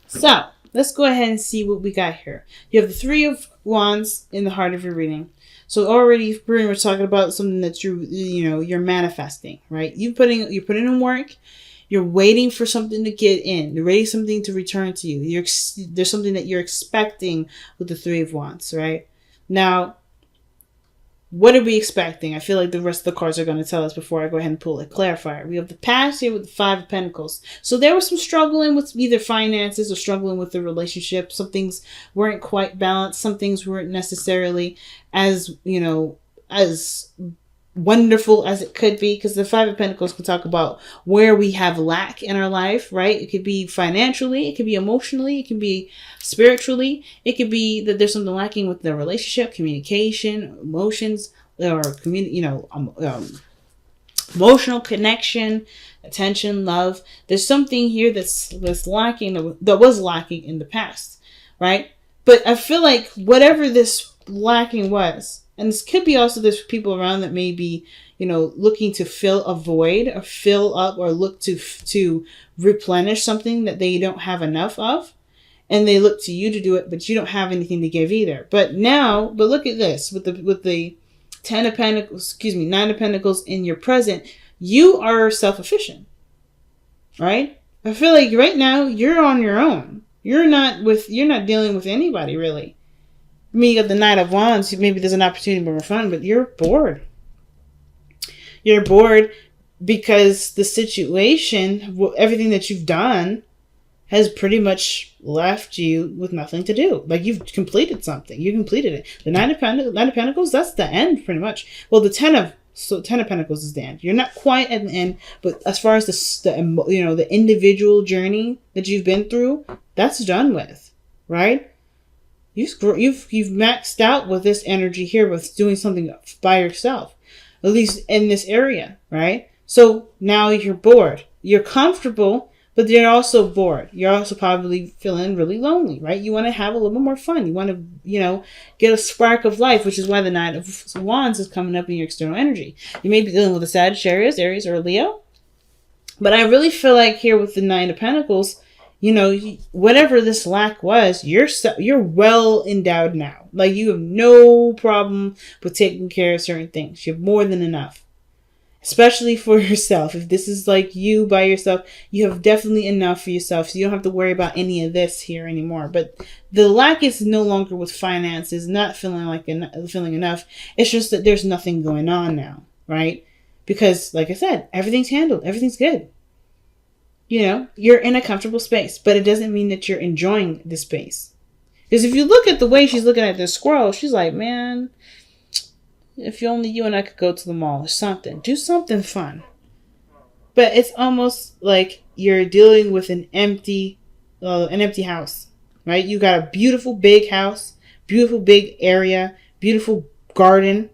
So let's go ahead and see what we got here. You have the Three of Wands in the heart of your reading. So already pretty much talking about something that you're manifesting, right? You're putting in work. You're waiting for something to get in. You're waiting something to return to you. There's something that you're expecting with the Three of Wands, right? Now, what are we expecting? I feel like the rest of the cards are going to tell us before I go ahead and pull a clarifier. We have the past here with the Five of Pentacles. So there was some struggling with either finances or struggling with the relationship. Some things weren't quite balanced. Some things weren't necessarily as, as wonderful as it could be, because the Five of Pentacles can talk about where we have lack in our life, right? It could be financially, it could be emotionally, it can be spiritually, it could be that there's something lacking with the relationship, communication, emotions, or emotional connection, attention, love. There's something here that's lacking, that was lacking in the past, right? But I feel like whatever this lacking was, and this could be also there's people around that may be, looking to fill a void or fill up or look to replenish something that they don't have enough of. And they look to you to do it, but you don't have anything to give either. But look at this with the Nine of Pentacles in your present, you are self-efficient, right? I feel like right now you're on your own. You're not dealing with anybody really. I mean, you got the Knight of Wands. Maybe there's an opportunity for more fun, but you're bored. You're bored because the situation, everything that you've done, has pretty much left you with nothing to do. Like you've completed something. You completed it. The Nine of Pentacles, that's the end, pretty much. Well, the Ten of Pentacles is the end. You're not quite at the end, but as far as the individual journey that you've been through, that's done with, right? You've maxed out with this energy here with doing something by yourself, at least in this area, right? So now you're bored. You're comfortable, but you're also bored. You're also probably feeling really lonely, right? You want to have a little bit more fun. You want to, get a spark of life, which is why the Nine of Wands is coming up in your external energy. You may be dealing with a Sagittarius, Aries, or Leo, but I really feel like here with the Nine of Pentacles, whatever this lack was, you're well endowed now. Like you have no problem with taking care of certain things. You have more than enough, especially for yourself. If this is like you by yourself, you have definitely enough for yourself. So you don't have to worry about any of this here anymore. But the lack is no longer with finances, not feeling enough. It's just that there's nothing going on now, right? Because like I said, everything's handled. Everything's good. You're in a comfortable space, but it doesn't mean that you're enjoying the space. Because if you look at the way she's looking at this squirrel, she's like, man, if only you and I could go to the mall or something. Do something fun. But it's almost like you're dealing with an empty house, right? You got a beautiful big house, beautiful big area, beautiful garden,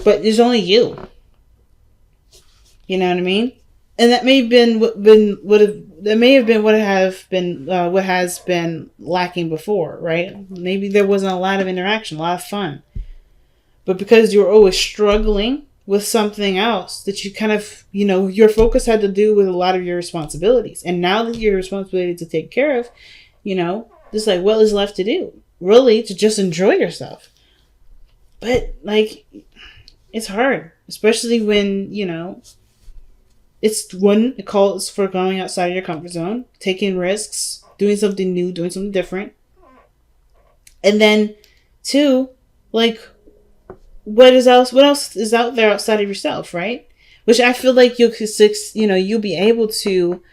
but there's only you. You know what I mean? And that may have been what has been lacking before, right? Maybe there wasn't a lot of interaction, a lot of fun. But because you were always struggling with something else that you kind of, your focus had to do with a lot of your responsibilities. And now that your responsibility to take care of, just like what is left to do? Really, to just enjoy yourself. But it's hard, especially when, it calls for going outside of your comfort zone, taking risks, doing something new, doing something different. And then, two, what else is out there outside of yourself, right? Which I feel like you'll be able to,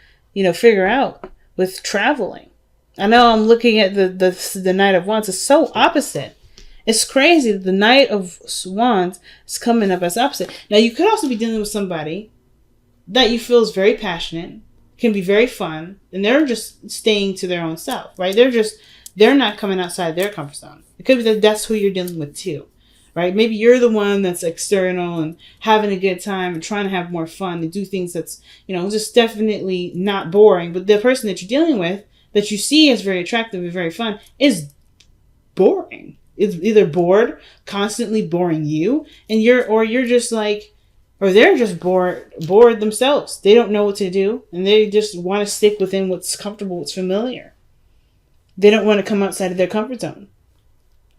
figure out with traveling. I know I'm looking at the Knight of Wands. It's so opposite. It's crazy that the Knight of Wands is coming up as opposite. Now, you could also be dealing with somebody that you feel is very passionate, can be very fun, and they're just staying to their own self, right? They're not coming outside their comfort zone. It could be that that's who you're dealing with too, right? Maybe you're the one that's external and having a good time and trying to have more fun and do things that's, just definitely not boring. But the person that you're dealing with, that you see as very attractive and very fun, is boring. It's either bored, constantly boring you, and you're just like, or they're just bored themselves. They don't know what to do, and they just want to stick within what's comfortable, what's familiar. They don't want to come outside of their comfort zone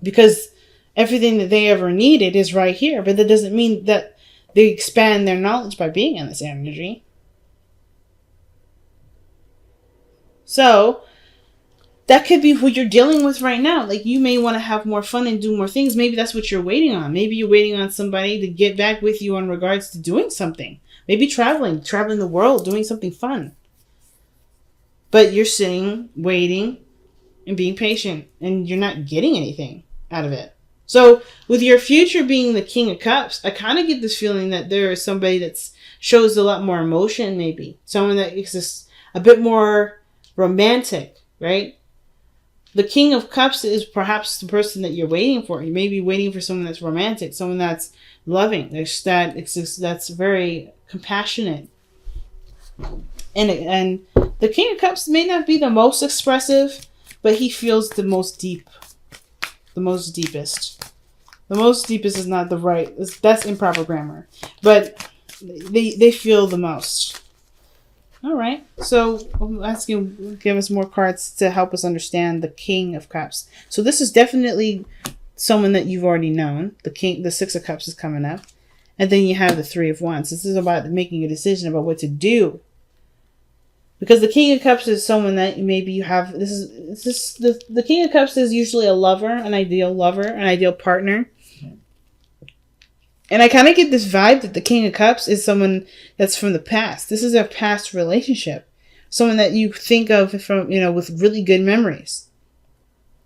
because everything that they ever needed is right here. But that doesn't mean that they expand their knowledge by being in this energy. So that could be what you're dealing with right now. Like, you may want to have more fun and do more things. Maybe that's what you're waiting on. Maybe you're waiting on somebody to get back with you in regards to doing something. Maybe traveling the world, doing something fun. But you're sitting, waiting, and being patient, and you're not getting anything out of it. So with your future being the King of Cups, I kind of get this feeling that there is somebody that shows a lot more emotion, maybe. Someone that is just a bit more romantic, right? The King of Cups is perhaps the person that you're waiting for. You may be waiting for someone that's romantic, someone that's loving, that's very compassionate. And the King of Cups may not be the most expressive, but he feels the most deep. The most deepest. The most deepest is not the right. That's improper grammar. But they feel the most. All right. So I'm asking you, give us more cards to help us understand the King of Cups. So this is definitely someone that you've already known. The Six of Cups is coming up. And then you have the Three of Wands. This is about making a decision about what to do. Because the King of Cups is someone that maybe you have. The King of Cups is usually a lover, an ideal partner. And I kind of get this vibe that the King of Cups is someone that's from the past. This is a past relationship. Someone that you think of from, with really good memories.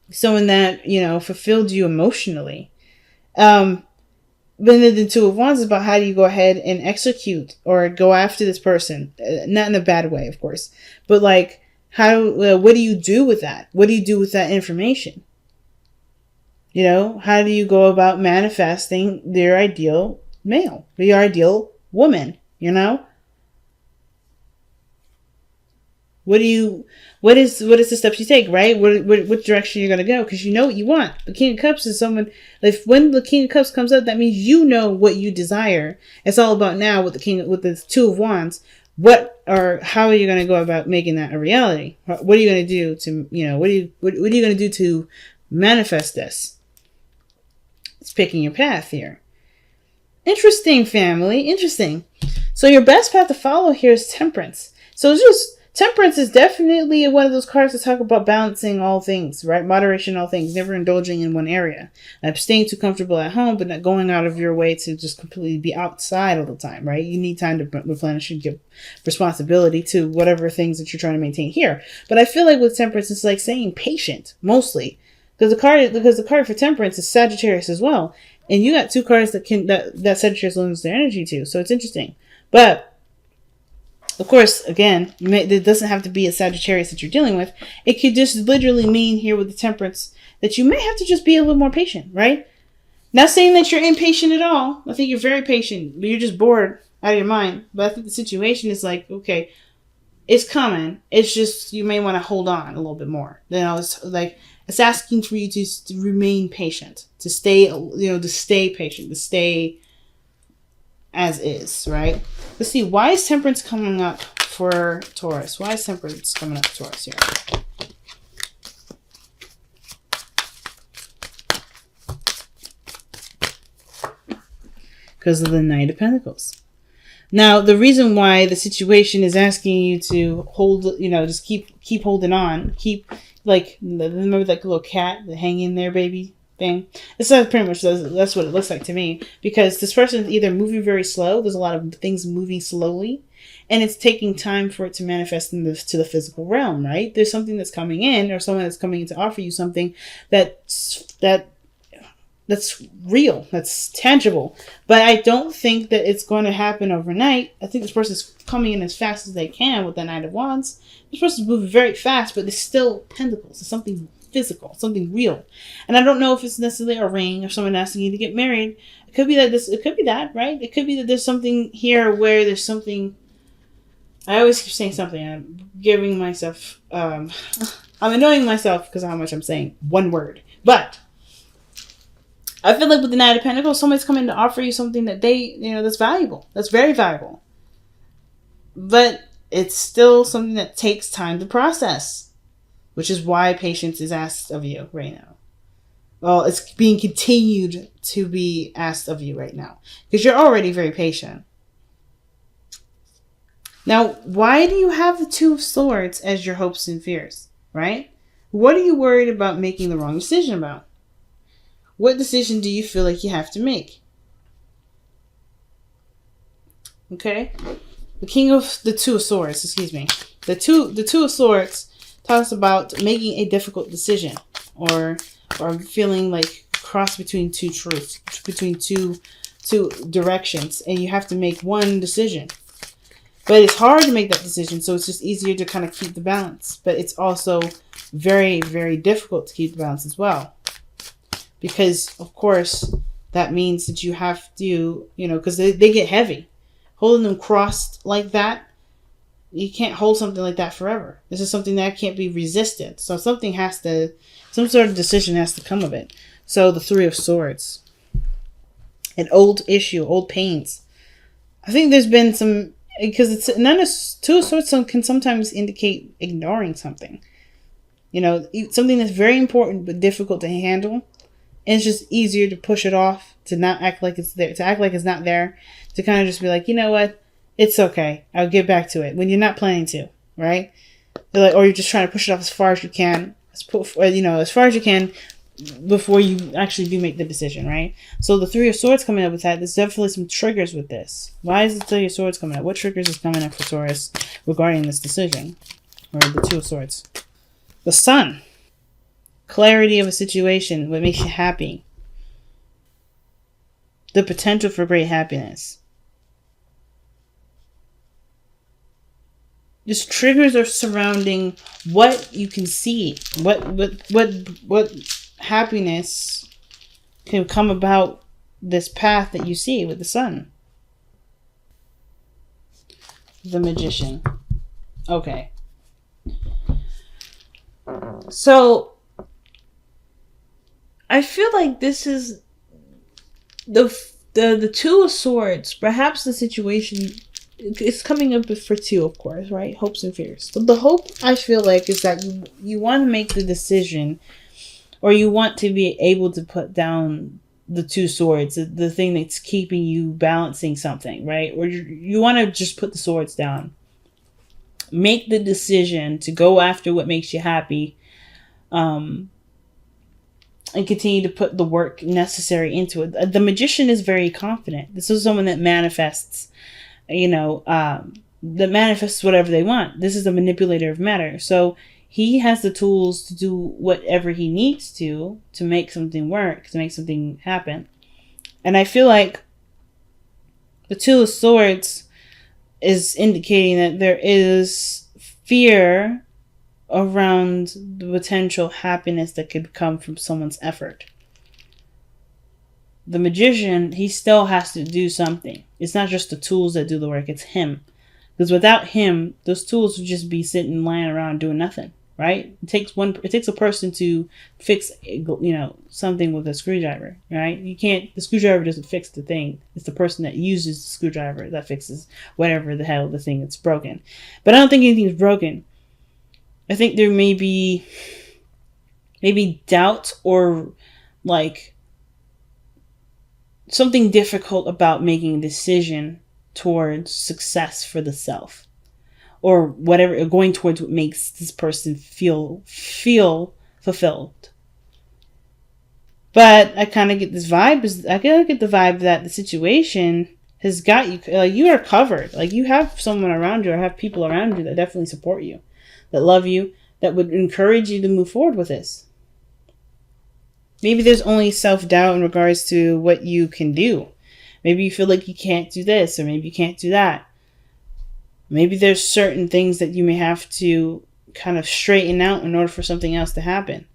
Someone that, fulfilled you emotionally. But then the Two of Wands is about how do you go ahead and execute or go after this person. Not in a bad way, of course. But like, what do you do with that? What do you do with that information? How do you go about manifesting their ideal male, your ideal woman, What is the steps you take, right? What direction you're going to go? Because you know what you want. The King of Cups is someone, when the King of Cups comes up, that means you know what you desire. It's all about now with the Two of Wands. How are you going to go about making that a reality? What are you going to do to, what are you going to do to manifest this? It's picking your path here. Interesting, family. Interesting. So your best path to follow here is Temperance. So Temperance is definitely one of those cards that talk about balancing all things, right? Moderation in all things, never indulging in one area. Staying too comfortable at home, but not going out of your way to just completely be outside all the time, right? You need time to replenish and give responsibility to whatever things that you're trying to maintain here. But I feel like with Temperance, it's like saying patient, mostly. Because the card for Temperance is Sagittarius as well. And you got two cards that Sagittarius lends their energy to. So it's interesting. But of course, again, it doesn't have to be a Sagittarius that you're dealing with. It could just literally mean here with the Temperance that you may have to just be a little more patient, right? Not saying that you're impatient at all. I think you're very patient, but you're just bored out of your mind. But I think the situation is like, okay, it's coming. It's just you may want to hold on a little bit more. It's asking for you to remain patient, to stay patient, to stay as is, right? Let's see, why is Temperance coming up for Taurus? Why is Temperance coming up for Taurus here? Because of the Knight of Pentacles. Now, the reason why the situation is asking you to hold, just keep holding on, remember that little cat, the hang in there, baby thing? It's pretty much, that's what it looks like to me. Because this person is either moving very slow, there's a lot of things moving slowly, and it's taking time for it to manifest to the physical realm, right? There's something that's coming in, or someone that's coming in to offer you something that's real, that's tangible. But I don't think that it's going to happen overnight. I think this person's coming in as fast as they can with the Knight of Wands. This person's moving very fast, but it's still pentacles. It's something physical, something real. And I don't know if it's necessarily a ring or someone asking you to get married. It could be that, right? It could be that there's something here where there's something. I always keep saying something. I'm giving myself, I'm annoying myself because of how much I'm saying one word. But I feel like with the Knight of Pentacles, somebody's coming to offer you something that that's valuable. That's very valuable. But it's still something that takes time to process, which is why patience is asked of you right now. Well, it's being continued to be asked of you right now because you're already very patient. Now, why do you have the Two of Swords as your hopes and fears, right? What are you worried about making the wrong decision about? What decision do you feel like you have to make? Okay? The Two of Swords, excuse me. The two of Swords talks about making a difficult decision or feeling like cross between two truths, between two directions, and you have to make one decision. But it's hard to make that decision, so it's just easier to kind of keep the balance. But it's also very, very difficult to keep the balance as well. Because, of course, that means that you have to, because they get heavy. Holding them crossed like that, you can't hold something like that forever. This is something that can't be resisted. So some sort of decision has to come of it. So the Three of Swords. An old issue, old pains. I think there's been some, because Two of Swords can sometimes indicate ignoring something. Something that's very important but difficult to handle. And it's just easier to push it off, to not act like it's there, to act like it's not there, to kind of just be like, you know what? It's okay. I'll get back to it when you're not planning to, right? Or you're just trying to push it off as far as you can, as far as you can before you actually do make the decision, right? So the Three of Swords coming up with that, there's definitely some triggers with this. Why is the Three of Swords coming up? What triggers is coming up for Taurus regarding this decision? Or the Two of Swords. The Sun. Clarity of a situation, what makes you happy. The potential for great happiness. Just triggers are surrounding what you can see. What happiness can come about this path that you see with the Sun. The Magician. Okay. So I feel like this is the Two of Swords. Perhaps the situation is coming up for two, of course, right? Hopes and fears. But the hope, I feel like, is that you want to make the decision, or you want to be able to put down the Two Swords, the thing that's keeping you balancing something, right? Or you want to just put the swords down. Make the decision to go after what makes you happy. And continue to put the work necessary into it. The Magician is very confident. This is someone that manifests, that manifests whatever they want. This is a manipulator of matter. So he has the tools to do whatever he needs to make something work, to make something happen. And I feel like the Two of Swords is indicating that there is fear around the potential happiness that could come from someone's effort. The Magician, he still has to do something. It's not just the tools that do the work, it's him. Because without him, those tools would just be sitting, lying around doing nothing, right? It takes a person to fix, something with a screwdriver, right? The screwdriver doesn't fix the thing. It's the person that uses the screwdriver that fixes whatever the hell the thing that's broken. But I don't think anything's broken. I think there may be maybe doubt or like something difficult about making a decision towards success for the self, or whatever, or going towards what makes this person feel fulfilled. But I kind of get this vibe. I get the vibe that the situation has got you. Like, you are covered. Like, you have someone around you, or have people around you that definitely support you, that love you, that would encourage you to move forward with this. Maybe there's only self-doubt in regards to what you can do. Maybe you feel like you can't do this, or maybe you can't do that. Maybe there's certain things that you may have to kind of straighten out in order for something else to happen.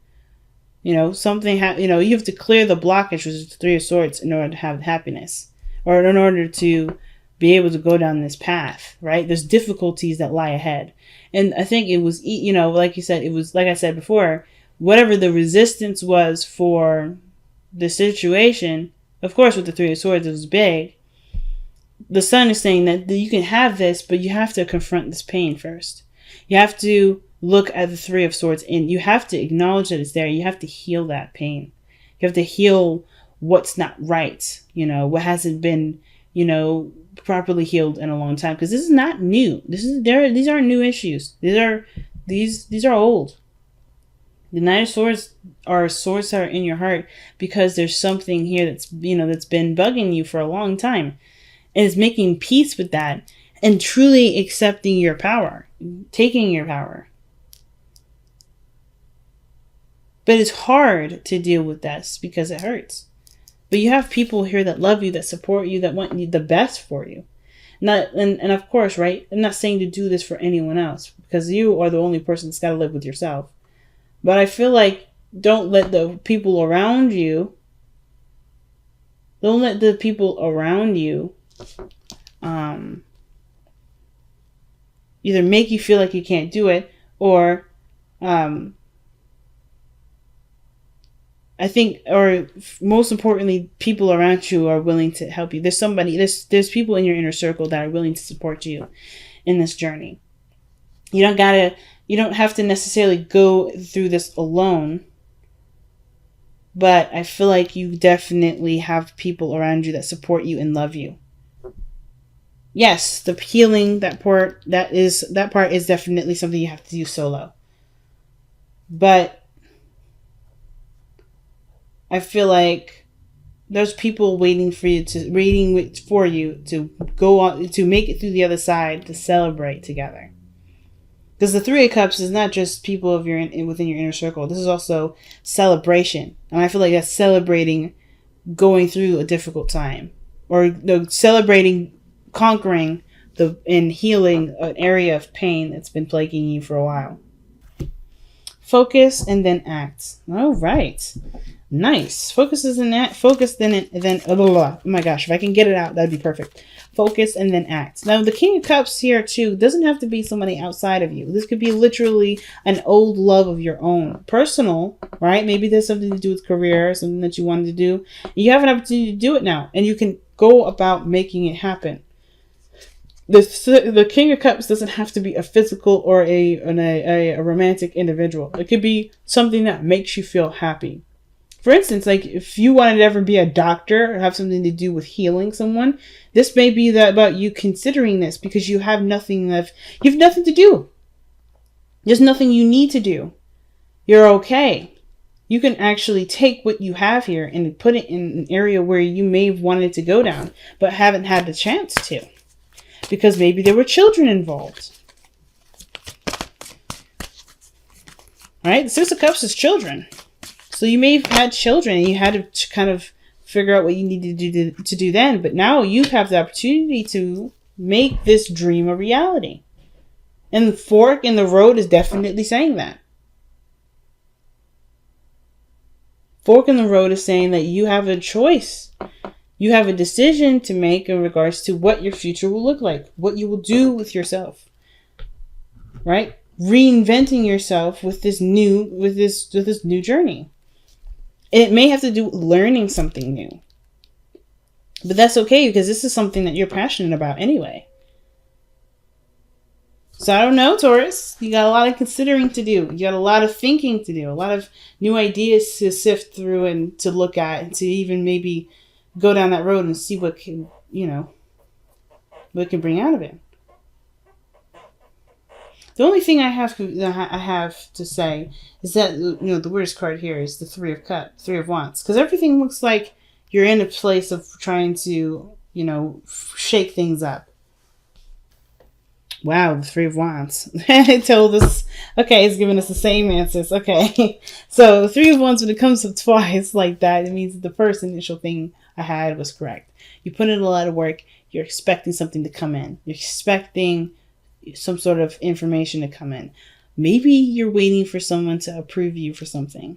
You have to clear the blockage, which is the Three of Swords, in order to have happiness, or in order to be able to go down this path, right? There's difficulties that lie ahead. And I think it was, like you said, it was, like I said before, whatever the resistance was for the situation, of course, with the Three of Swords, it was big. The Sun is saying that you can have this, but you have to confront this pain first. You have to look at the Three of Swords and you have to acknowledge that it's there. You have to heal that pain. You have to heal what's not right. What hasn't been, properly healed in a long time. Because this is not new. These aren't new issues. These are old. The Nine of Swords are swords that are in your heart because there's something here that's been bugging you for a long time. And it's making peace with that and truly accepting your power, taking your power. But it's hard to deal with this because it hurts. But you have people here that love you, that support you, that want the best for you. And of course, right? I'm not saying to do this for anyone else because you are the only person that's got to live with yourself. But I feel like don't let the people around you either make you feel like you can't do it or most importantly, people around you are willing to help you. There's people in your inner circle that are willing to support you in this journey. You don't have to necessarily go through this alone, but I feel like you definitely have people around you that support you and love you. Yes, the healing, that part is definitely something you have to do solo. But I feel like there's people waiting for you to go on, to make it through the other side, to celebrate together. Because the Three of Cups is not just people within your inner circle. This is also celebration. And I feel like that's celebrating going through a difficult time. Or celebrating conquering and healing an area of pain that's been plaguing you for a while. Focus and then act. All right. Nice. Focus then oh my gosh, if I can get it out, that'd be perfect. Focus and then act. Now the King of Cups here too doesn't have to be somebody outside of you. This could be literally an old love of your own. Personal, right? Maybe there's something to do with career, something that you wanted to do. You have an opportunity to do it now, and you can go about making it happen. The King of Cups doesn't have to be a physical or a romantic individual. It could be something that makes you feel happy. For instance, like if you wanted to ever be a doctor or have something to do with healing someone, this may be about you considering this because you have nothing to do. There's nothing you need to do. You're okay. You can actually take what you have here and put it in an area where you may have wanted to go down, but haven't had the chance to. Because maybe there were children involved. Right? The Six of Cups is children. So you may have had children and you had to kind of figure out what you needed to do then. But now you have the opportunity to make this dream a reality. And the fork in the road is definitely saying that. Fork in the road is saying that you have a choice. You have a decision to make in regards to what your future will look like. What you will do with yourself. Right? Reinventing yourself with this new journey. It may have to do with learning something new. But that's okay because this is something that you're passionate about anyway. So I don't know, Taurus. You got a lot of considering to do. You got a lot of thinking to do. A lot of new ideas to sift through and to look at. And to even maybe go down that road and see what can bring out of it. The only thing I have to say is that, the weirdest card here is the Three of Wands. Because everything looks like you're in a place of trying to, shake things up. Wow, the Three of Wands. It told us, okay, it's giving us the same answers. Okay. So the Three of Wands, when it comes up twice like that, it means that the first initial thing I had was correct. You put in a lot of work. You're expecting something to come in. You're expecting some sort of information to come in. Maybe you're waiting for someone to approve you for something.